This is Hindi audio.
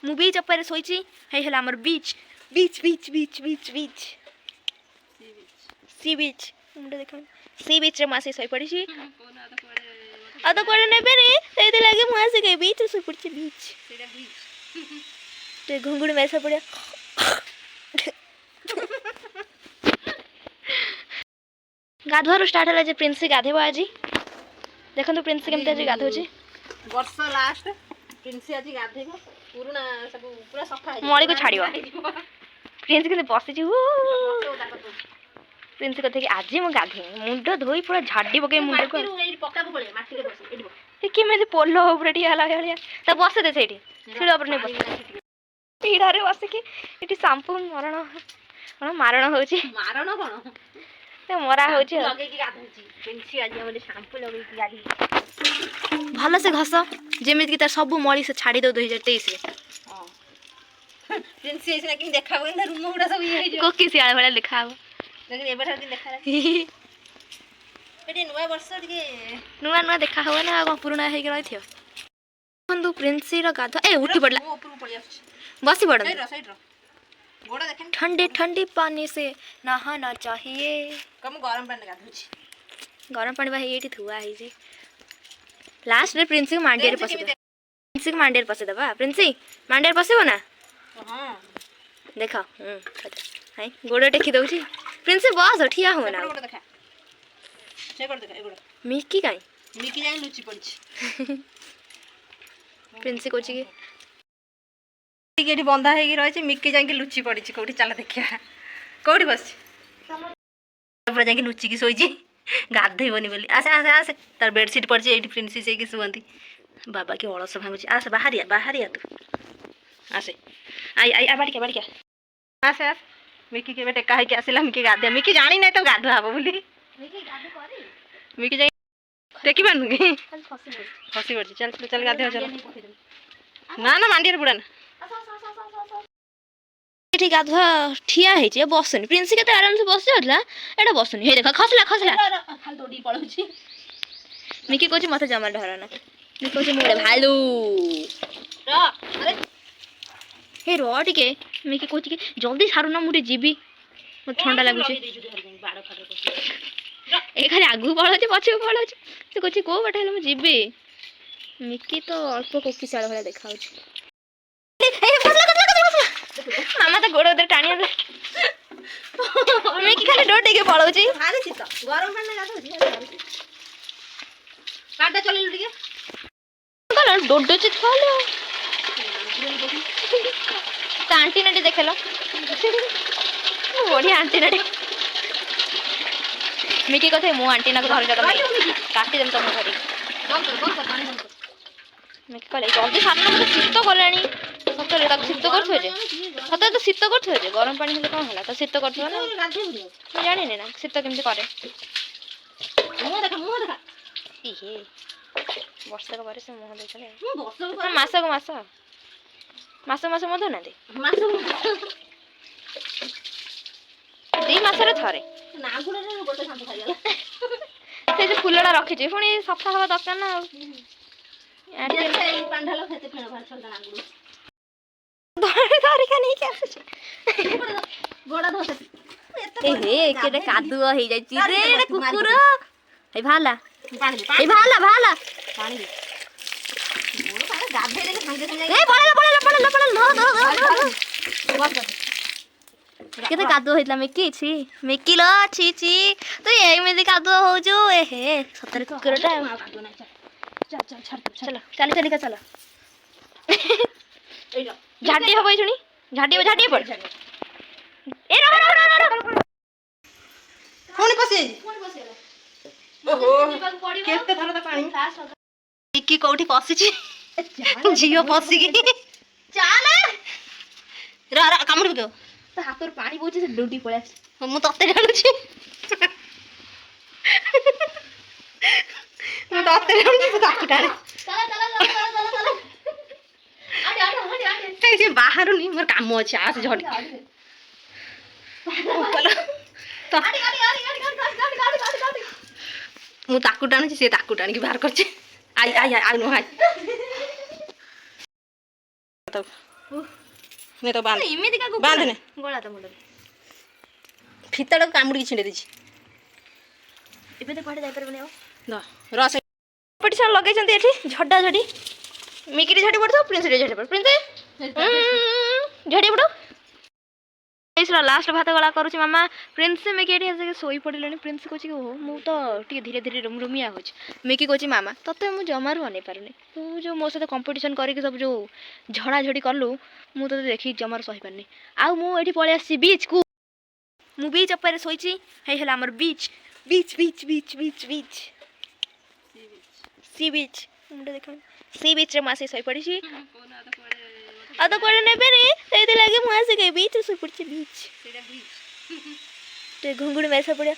मु बीच ऊपर सोईची हे हला हमर बीच बीच बीच बीच बीच बीच सी बीच मुंडे देखा सी बीच रे मासे सोई पड़ी छी आ तो कोड़े ने बेरे सेते लागे मु आसे के बीच सोई पड़ी बीच सेटा बीच ते घुंगुड़ में ऐसा पड़या गाधुआर स्टार्ट हला जे प्रिंस गाधेबो आजी देखन तो प्रिंस केमते आज गाधो छी वर्ष लास्ट प्रिंस आज गाधेबो पुराना सब पूरा सफा है मळी को छाड़ियो प्रिंस के बसी छी प्रिंस कहते कि आज मु गाधे मुंड धोई पूरा झाड़ी पके मुंड को एई पक्का को पड़े माटी रे बसी एडी ए कि में पोलो ऊपर ठी हला हलिया त बसे दे सेठी सिड़ ऊपर नहीं बस पीड़ा रे बस के एठी शैम्पू मारण होची मारण कोन ते मरा होची लगे की गाधोची प्रिंस आज हमरे शैम्पू लगे की गाधी भल से घस जेमिति कि तार सब मळी से छाड़ी दो 2023 रे हां प्रिंस ऐसे कि देखा होई ना रूम उडा सब ये जो कोकी सियाळ भला लिखा हो लेकिन एबे दिन देखा एटी नुवा वर्ष के नुवा नुवा देखा हो ना को पुराना हे के रहिथियो बंधु प्रिंस रो गाधो ए उठी पड़ला ऊपर पड़ जा बसी पड़ साइड रो गोड़ा देखें ठंडे ठंडे पानी से नहाना चाहिए कम गरम पानी गाधुची गरम पानी बा एठी थुआ है जी लास्ट रे प्रिंस के मांडियर पसे प्रिंस के मांडियर पसे दबा प्रिंस मांडियर पसेबो ना हां देखा हाय गोड़ा टेकी दउची प्रिंस बस ठिया हो ना गोड़ा देखा से गोड़ा देखा गोड़ा मिकी काई मिकी जाई लुची पड़छ प्रिंस कोची के एठी बंधा हेगी रहै मिकी जाई लुची पड़छ कोठी चला देखिया कोठी बस ऊपर जाई लुची की सोई छी गाधेबनी बोली आसे आसे आसे तार बेडशीट पड़छ एठी प्रिंसेस हे की सुवंती बाबा के ओळस भांगुची आसे बाहरिया तू आसे आई आई बाड़िया आसे आसे मिकी के बेटे काहे के आसिला मिकी गाधे मिकी जानी नै तो गाधो आबो बोली मिकी गाधो करी मिकी जाई देखि बानुगी फसी पड़छ चल चल गाधे हो चल ना ना मांडियर बुड़ा ना एठी गाधुआ ठिया है जे बसनी प्रिंस के तो आराम से बस जातला एटा बसनी हे देखा खसला खाल दौड़ी पड़ुची मिकी कोची मथे जमा डरना मिकी कोची मुड़े भालू रा अरे हे रो टिके मिकी कोची के जल्दी सारू ना मुटे जीबी म ठंडा लागु छी ए खाली आगु पळो छी पछे पळो छी से कोची को बटे हम जीबी मिकी तो अल्प कोकी साळ भला देखाउ छी मामा तो गोड़ उधर टाणी दे मिकी खाली डोटे के पळो छी हारे छी तो गरम पानी गाधो छी काटा चले लुटी के कल डोडो छी खालो ता आंटी ने देखलो बढ़िया आंटी ने मिकी कथे मो आंटी ना को धर जगह काटी देम तो धरी बंद कर पानी बंद कर मिकी कहले जल्दी सामने मते शीत करलानी सतरे ता शीत करथो जे सतरे तो शीत करथो जे गरम पानी हेले कोन होला तो शीत करथो ना गाधे मैं जानि ने ना शीत केमते करे मुंह देखा इहे वर्ष का बारे से मुंह देखले वर्ष को मास मधु ना दे मास दी मासरे थरे ना गुडे गोटे शांत खाइ गेला से जे फुलडा रखि जे पुनी सफा हवा दरकार ना ये पांडालो खेते फेण भार छल ना गुडू धरे का नहीं क्या गोड़ा धोते ए हे केडे कादुआ हे जाई ची रे रे कुकुर हे भाला ए भाला पानी दे गोड़ पारे गाधे ले संगे संगे ए पड़ला धर केते कादुआ हेतला मिकी छी मिकी लो छी छी तो एमिति कादुआ हो जो ए हे सतरे कुकुरटा चलो चल चलो झाटी हो छुनी झाटी पड़ ए रो कोन पसे ओहो केते धर त पानी मिकी कोठी पसी छी जियो पसी की चल रा रा कामड़ के तो हाथ पानी बोची से ड्यूटी पळे मु तते डालू छी मु तते डालू छी ताकू डाले चला आटे जे बाहर नी मोर काम अछि आस झट मु ताकू टाणु से ताकू टाणी बाहर करछे आई आई आई नो हाय ନେ ତ ବାନ୍ଧ ଏମିତି କା ବାନ୍ଧ ନେ ଗଳା ତ ମୁଣ୍ଡରେ ଫିତାଟାକୁ କାମୁଡ଼ିକି ଛିଣ୍ଡେଇ ଦେଇଛି ଏବେ ତ କୁଆଡ଼େ ଯାଇପାରିବନି ଆଉ ରସ କମ୍ପିଟିସନ୍ ଲଗେଇଛନ୍ତି ଏଠି ଝଡ଼ା ଝଡ଼ି ମିକିଟି ଝଡ଼ି ପଡ଼ୁଥିବ ପ୍ରିନ୍ସ ଝଡ଼ି ପଡ଼ ପ୍ରିନ୍ସ ଝଡ଼ି ପଡ଼ ଲାଷ୍ଟ ଭାତ ଗଳା କରୁଛି ମାମା ପ୍ରିନ୍ସ ମିକି ଏଠି ଆସିକି ଶୋଇ ପଡ଼ିଲେଣି ପ୍ରିନ୍ସ କହୁଛି କି ଓହୋ ମୁଁ ତ ଟିକେ ଧୀରେ ଧୀରେ ରୁମିଆ ହେଉଛି ମିକି କହୁଛି ମାମା ତତେ ମୁଁ ଜମାରୁ ଅନେଇ ପାରୁନି ତୁ ଯେଉଁ ମୋ ସହିତ କମ୍ପିଟିସନ୍ କରିକି ସବୁ ଯେଉଁ ଝଡ଼ାଝଡ଼ି କଲୁ ମୁଁ ତତେ ଦେଖିକି ଜମାରୁ ସହିପାରୁନି ଆଉ ମୁଁ ଏଠି ପଳେଇ ଆସିଛି ବିଚ୍କୁ ମୁଁ ବିଚ୍ ଉପରେ ଶୋଇଛି ହେଇ ହେଲା ଆମର beach beach beach beach beach beach sea beach ମୁଣ୍ଡ ଦେଖ ସି ବିଚ୍ରେ ମୁଁ ଆସିକି ଶୋଇପଡ଼ିଛି ଆଉ ତ କୁଆଡ଼େ ନେବେନି ସେଇଥିଲାଗି ମୁଁ ଆସିକି ବିଚ୍ରେ ଶୋଇପଡ଼ିଛି ବିଚ୍ ଟିକେ ଘୁଙ୍ଗୁଡ଼ି ମାରି ଶୋଇପଡ଼ିବା